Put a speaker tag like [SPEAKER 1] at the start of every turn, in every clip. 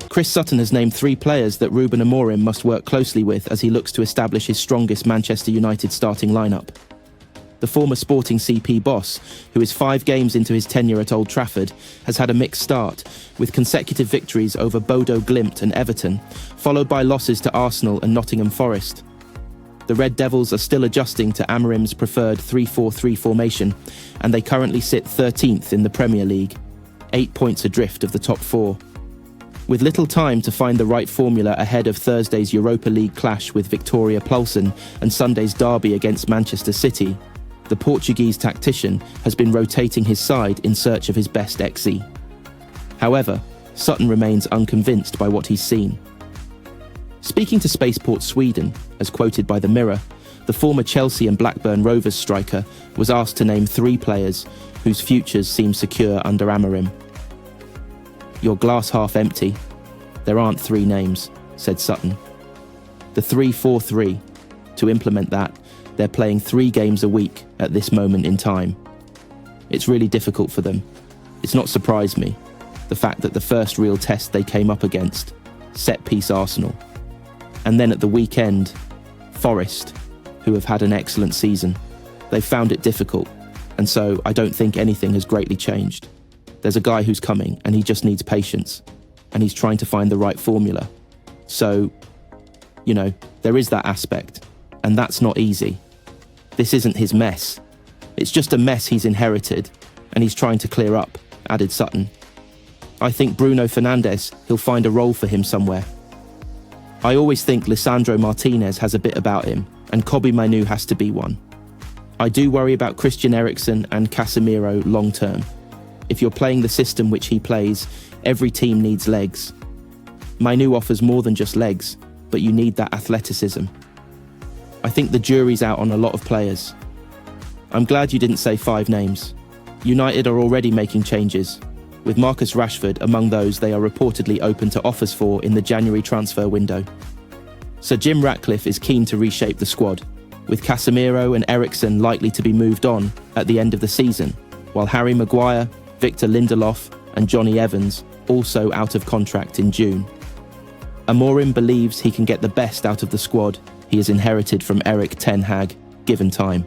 [SPEAKER 1] Chris Sutton has named 3 players that RUBEN AMORIM must work closely with as he looks to establish his strongest Manchester United starting lineup. The former Sporting CP boss, who is 5 games into his tenure at Old Trafford, has had a mixed start, with consecutive victories over Bodo Glimt and Everton, followed by losses to Arsenal and Nottingham Forest. The Red Devils are still adjusting to AMORIM's preferred 3-4-3 formation, and they currently sit 13th in the Premier League, 8 points adrift of the top 4. With little time to find the right formula ahead of Thursday's Europa League clash with Victoria Plzen and Sunday's derby against Manchester City, the Portuguese tactician has been rotating his side in search of his best XE. However, Sutton remains unconvinced by what he's seen. Speaking to Spaceport Sweden, as quoted by The Mirror, the former Chelsea and Blackburn Rovers striker was asked to name 3 players whose futures seem secure under AMORIM. "Your glass half empty. There aren't 3 names," said Sutton. The 3-4-3, to implement that, they're playing 3 games a week at this moment in time. It's really difficult for them. It's not surprised me, the fact that the first real test they came up against, set-piece Arsenal. And then at the weekend, Forest, who have had an excellent season. They've found it difficult, and so I don't think anything has greatly changed. There's a guy who's coming, and he just needs patience, and he's trying to find the right formula. So, there is that aspect, and that's not easy. This isn't his mess. It's just a mess he's inherited, and he's trying to clear up, added Sutton. I think Bruno Fernandes, he'll find a role for him somewhere. I always think Lisandro Martinez has a bit about him, and Kobbie Mainoo has to be one. I do worry about Christian Eriksen and Casemiro long term. If you're playing the system which he plays, every team needs legs. Mainoo offers more than just legs, but you need that athleticism. I think the jury's out on a lot of players. I'm glad you didn't say 5 names. United are already making changes, with Marcus Rashford among those they are reportedly open to offers for in the January transfer window. Sir Jim Ratcliffe is keen to reshape the squad, with Casemiro and Eriksen likely to be moved on at the end of the season, while Harry Maguire, Victor Lindelof and Johnny Evans also out of contract in June. AMORIM believes he can get the best out of the squad he has inherited from Erik Ten Hag, given time.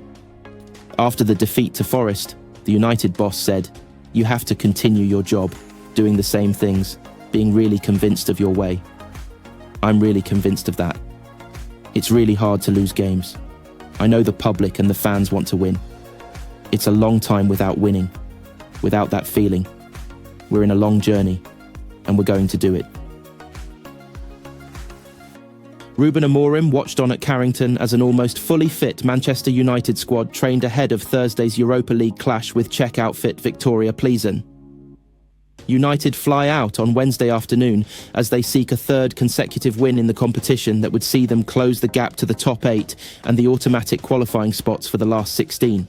[SPEAKER 1] After the defeat to Forest, the United boss said, "You have to continue your job, doing the same things, being really convinced of your way." I'm really convinced of that. It's really hard to lose games. I know the public and the fans want to win. It's a long time without winning, without that feeling. We're in a long journey, and we're going to do it. RUBEN AMORIM watched on at Carrington as an almost fully fit Manchester United squad trained ahead of Thursday's Europa League clash with Czech outfit Victoria Plzen. United fly out on Wednesday afternoon as they seek a 3rd consecutive win in the competition that would see them close the gap to the top 8 and the automatic qualifying spots for the last 16.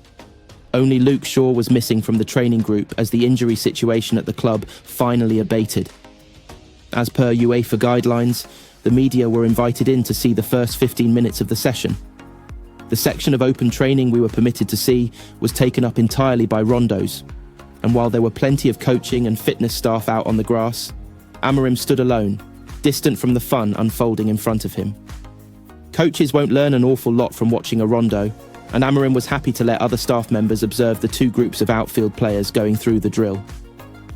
[SPEAKER 1] Only Luke Shaw was missing from the training group as the injury situation at the club finally abated. As per UEFA guidelines, the media were invited in to see the first 15 minutes of the session. The section of open training we were permitted to see was taken up entirely by rondos, and while there were plenty of coaching and fitness staff out on the grass, AMORIM stood alone, distant from the fun unfolding in front of him. Coaches won't learn an awful lot from watching a rondo, and AMORIM was happy to let other staff members observe the 2 groups of outfield players going through the drill.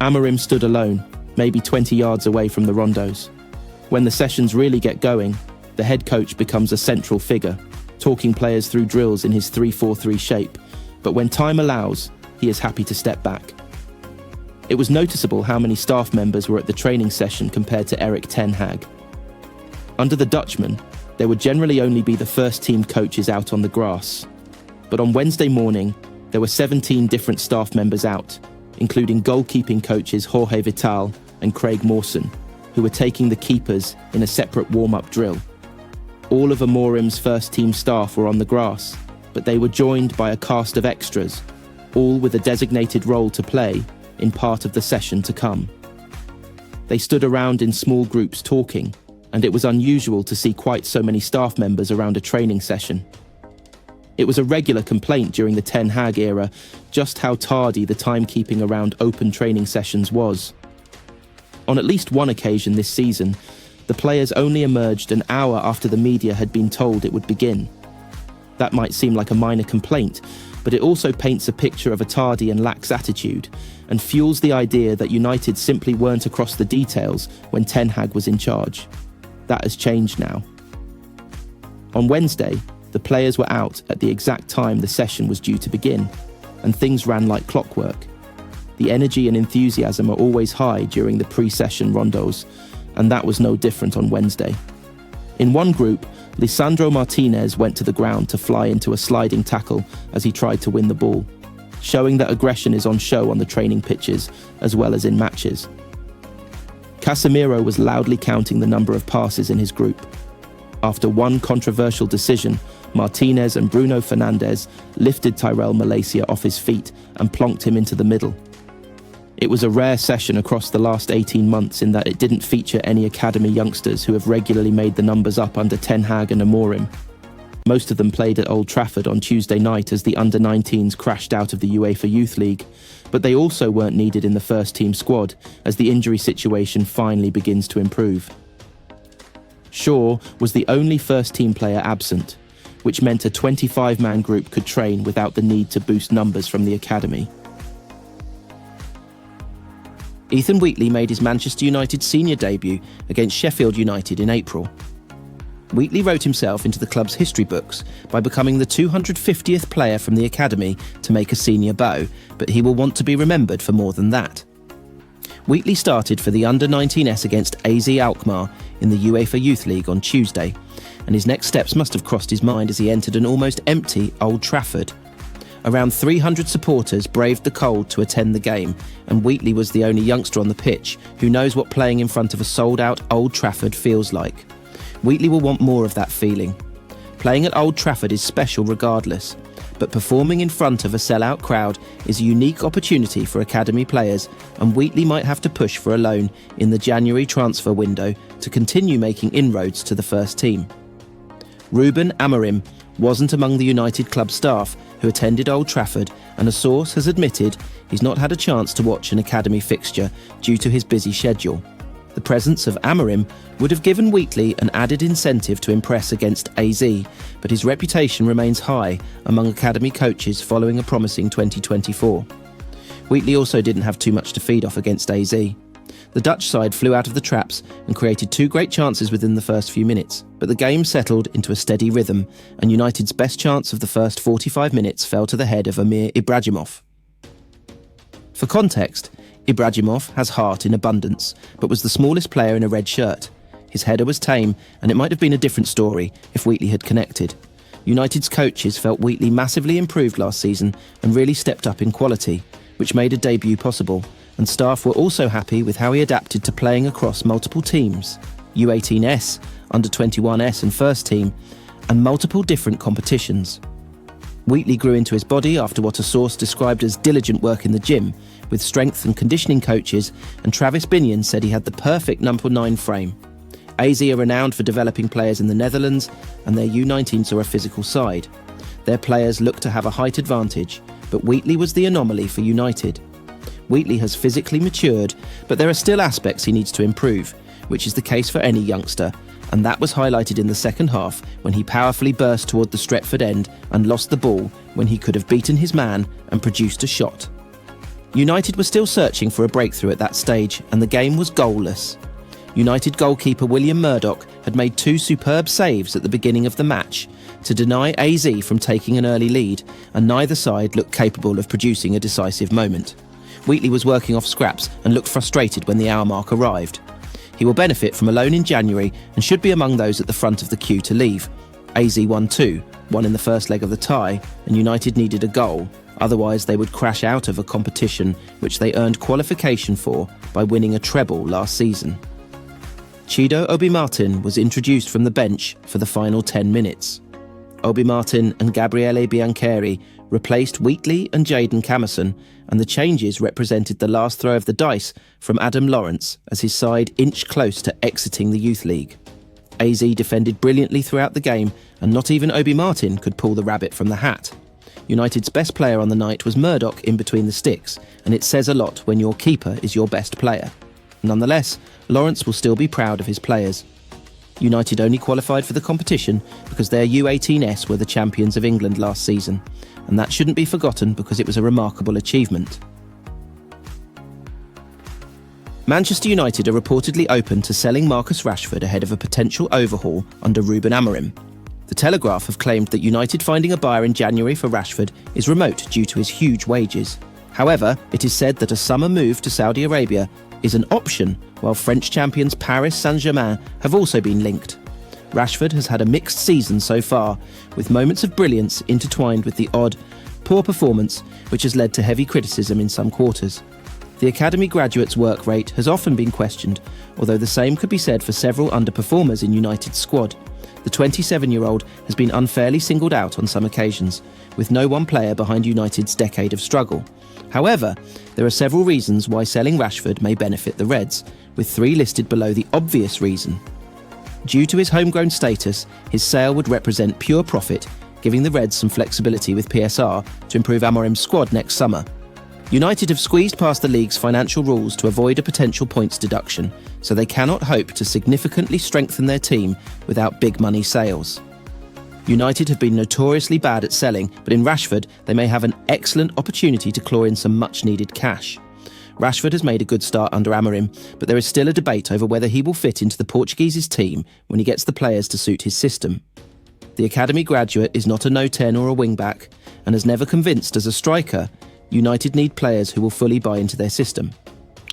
[SPEAKER 1] AMORIM stood alone, maybe 20 yards away from the rondos. When the sessions really get going, the head coach becomes a central figure, talking players through drills in his 3-4-3 shape, but when time allows, he is happy to step back. It was noticeable how many staff members were at the training session compared to Erik Ten Hag. Under the Dutchman, there would generally only be the first-team coaches out on the grass, but on Wednesday morning, there were 17 different staff members out, including goalkeeping coaches Jorge Vital and Craig Mawson, who were taking the keepers in a separate warm-up drill. All of AMORIM's first-team staff were on the grass, but they were joined by a cast of extras, all with a designated role to play in part of the session to come. They stood around in small groups talking, and it was unusual to see quite so many staff members around a training session. It was a regular complaint during the Ten Hag era just how tardy the timekeeping around open training sessions was. On at least one occasion this season, the players only emerged an hour after the media had been told it would begin. That might seem like a minor complaint, but it also paints a picture of a tardy and lax attitude, and fuels the idea that United simply weren't across the details when Ten Hag was in charge. That has changed now. On Wednesday, the players were out at the exact time the session was due to begin, and things ran like clockwork. The energy and enthusiasm are always high during the pre-session rondos, and that was no different on Wednesday. In one group, Lisandro Martinez went to the ground to fly into a sliding tackle as he tried to win the ball, showing that aggression is on show on the training pitches as well as in matches. Casemiro was loudly counting the number of passes in his group. After one controversial decision, Martinez and Bruno Fernandes lifted Tyrell Malacia off his feet and plonked him into the middle. It was a rare session across the last 18 months in that it didn't feature any academy youngsters who have regularly made the numbers up under Ten Hag and AMORIM. Most of them played at Old Trafford on Tuesday night as the under-19s crashed out of the UEFA Youth League, but they also weren't needed in the first-team squad as the injury situation finally begins to improve. Shaw was the only first-team player absent, which meant a 25-man group could train without the need to boost numbers from the academy.
[SPEAKER 2] Ethan Wheatley made his Manchester United senior debut against Sheffield United in April. Wheatley wrote himself into the club's history books by becoming the 250th player from the academy to make a senior bow, but he will want to be remembered for more than that. Wheatley started for the under-19s against AZ Alkmaar in the UEFA Youth League on Tuesday, and his next steps must have crossed his mind as he entered an almost empty Old Trafford. Around 300 supporters braved the cold to attend the game, and Wheatley was the only youngster on the pitch who knows what playing in front of a sold-out Old Trafford feels like. Wheatley will want more of that feeling. Playing at Old Trafford is special regardless, but performing in front of a sell-out crowd is a unique opportunity for academy players, and Wheatley might have to push for a loan in the January transfer window to continue making inroads to the first team. RUBEN AMORIM wasn't among the United club staff who attended Old Trafford, and a source has admitted he's not had a chance to watch an academy fixture due to his busy schedule. The presence of AMORIM would have given Wheatley an added incentive to impress against AZ, but his reputation remains high among academy coaches following a promising 2024. Wheatley also didn't have too much to feed off against AZ. The Dutch side flew out of the traps and created two great chances within the first few minutes, but the game settled into a steady rhythm, and United's best chance of the first 45 minutes fell to the head of Amir Ibrahimov. For context, Ibrahimov has heart in abundance, but was the smallest player in a red shirt. His header was tame, and it might have been a different story if Wheatley had connected. United's coaches felt Wheatley massively improved last season and really stepped up in quality, which made a debut possible, and staff were also happy with how he adapted to playing across multiple teams, U18S, Under-21S and First Team, and multiple different competitions. Wheatley grew into his body after what a source described as diligent work in the gym, with strength and conditioning coaches, and Travis Binion said he had the perfect number 9 frame. AZ are renowned for developing players in the Netherlands, and their U19s are a physical side. Their players look to have a height advantage, but Wheatley was the anomaly for United. Wheatley has physically matured, but there are still aspects he needs to improve, which is the case for any youngster, and that was highlighted in the second half when he powerfully burst toward the Stretford end and lost the ball when he could have beaten his man and produced a shot. United were still searching for a breakthrough at that stage, and the game was goalless. United goalkeeper William Murdoch had made 2 superb saves at the beginning of the match to deny AZ from taking an early lead, and neither side looked capable of producing a decisive moment. Wheatley was working off scraps and looked frustrated when the hour mark arrived. He will benefit from a loan in January and should be among those at the front of the queue to leave. AZ won 2, one in the first leg of the tie, and United needed a goal, otherwise they would crash out of a competition which they earned qualification for by winning a treble last season. Chido Obi Martin was introduced from the bench for the final 10 minutes. Obi Martin and Gabriele Biancheri replaced Wheatley and Jadon Sancho, and the changes represented the last throw of the dice from Adam Lawrence as his side inched close to exiting the Youth League. AZ defended brilliantly throughout the game, and not even Obi Martin could pull the rabbit from the hat. United's best player on the night was Murdoch in between the sticks, and it says a lot when your keeper is your best player. Nonetheless, Lawrence will still be proud of his players. United only qualified for the competition because their U18s were the champions of England last season, and that shouldn't be forgotten because it was a remarkable achievement. Manchester United are reportedly open to selling Marcus Rashford ahead of a potential overhaul under RUBEN AMORIM. The Telegraph have claimed that United finding a buyer in January for Rashford is remote due to his huge wages. However, it is said that a summer move to Saudi Arabia is an option, while French champions Paris Saint-Germain have also been linked. Rashford has had a mixed season so far, with moments of brilliance intertwined with the odd, poor performance, which has led to heavy criticism in some quarters. The academy graduate's work rate has often been questioned, although the same could be said for several underperformers in United's squad. The 27-year-old has been unfairly singled out on some occasions, with no one player behind United's decade of struggle. However, there are several reasons why selling Rashford may benefit the Reds, with 3 listed below the obvious reason. Due to his homegrown status, his sale would represent pure profit, giving the Reds some flexibility with PSR to improve Amorim's squad next summer. United have squeezed past the league's financial rules to avoid a potential points deduction, so they cannot hope to significantly strengthen their team without big money sales. United have been notoriously bad at selling, but in Rashford they may have an excellent opportunity to claw in some much-needed cash. Rashford has made a good start under Amorim, but there is still a debate over whether he will fit into the Portuguese's team when he gets the players to suit his system. The academy graduate is not a no-10 or a wing-back, and has never convinced as a striker. United need players who will fully buy into their system.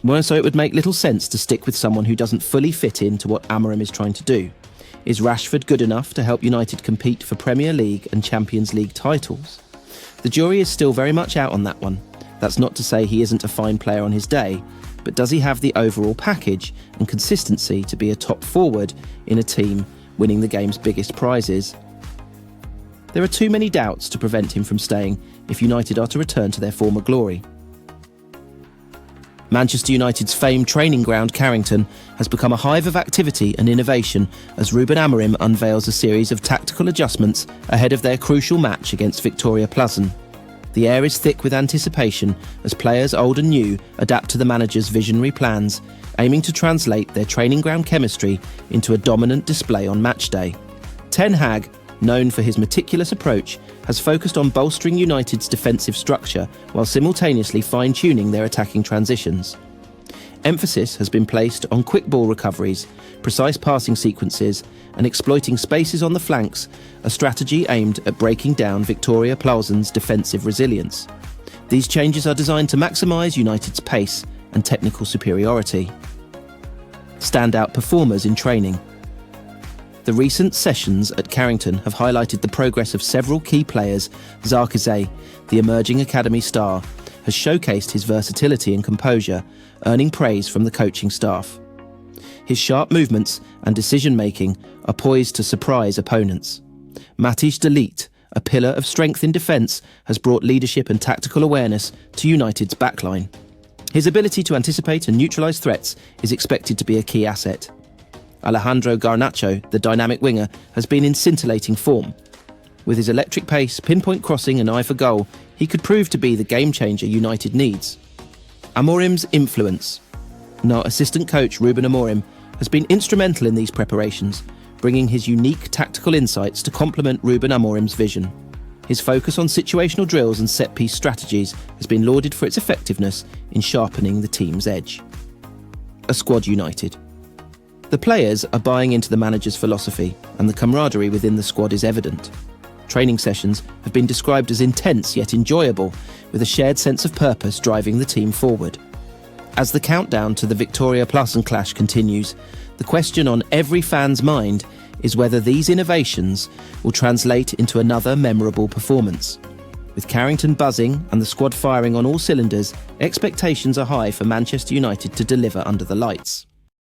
[SPEAKER 2] More so, it would make little sense to stick with someone who doesn't fully fit into what Amorim is trying to do. Is Rashford good enough to help United compete for Premier League and Champions League titles? The jury is still very much out on that one. That's not to say he isn't a fine player on his day, but does he have the overall package and consistency to be a top forward in a team winning the game's biggest prizes? There are too many doubts to prevent him from staying if United are to return to their former glory. Manchester United's famed training ground Carrington has become a hive of activity and innovation as RUBEN AMORIM unveils a series of tactical adjustments ahead of their crucial match against Victoria Pleasant. The air is thick with anticipation as players old and new adapt to the manager's visionary plans, aiming to translate their training ground chemistry into a dominant display on match day. Ten Hag, known for his meticulous approach, has focused on bolstering United's defensive structure while simultaneously fine-tuning their attacking transitions. Emphasis has been placed on quick ball recoveries, precise passing sequences, and exploiting spaces on the flanks, a strategy aimed at breaking down Victoria Pleasant's defensive resilience. These changes are designed to maximise United's pace and technical superiority. Standout performers in training. The recent sessions at Carrington have highlighted the progress of several key players. Zarkazay, the emerging academy star, has showcased his versatility and composure, earning praise from the coaching staff. His sharp movements and decision-making are poised to surprise opponents. Matthijs de Ligt, a pillar of strength in defence, has brought leadership and tactical awareness to United's backline. His ability to anticipate and neutralise threats is expected to be a key asset. Alejandro Garnacho, the dynamic winger, has been in scintillating form. With his electric pace, pinpoint crossing and eye for goal, he could prove to be the game-changer United needs. Amorim's influence. Now, assistant coach RUBEN AMORIM has been instrumental in these preparations, bringing his unique tactical insights to complement RUBEN AMORIM's vision. His focus on situational drills and set-piece strategies has been lauded for its effectiveness in sharpening the team's edge. A squad united. The players are buying into the manager's philosophy, and the camaraderie within the squad is evident. Training sessions have been described as intense yet enjoyable, with a shared sense of purpose driving the team forward. As the countdown to the Victoria Pleasant clash continues, the question on every fan's mind is whether these innovations will translate into another memorable performance. With Carrington buzzing and the squad firing on all cylinders, expectations are high for Manchester United to deliver under the lights.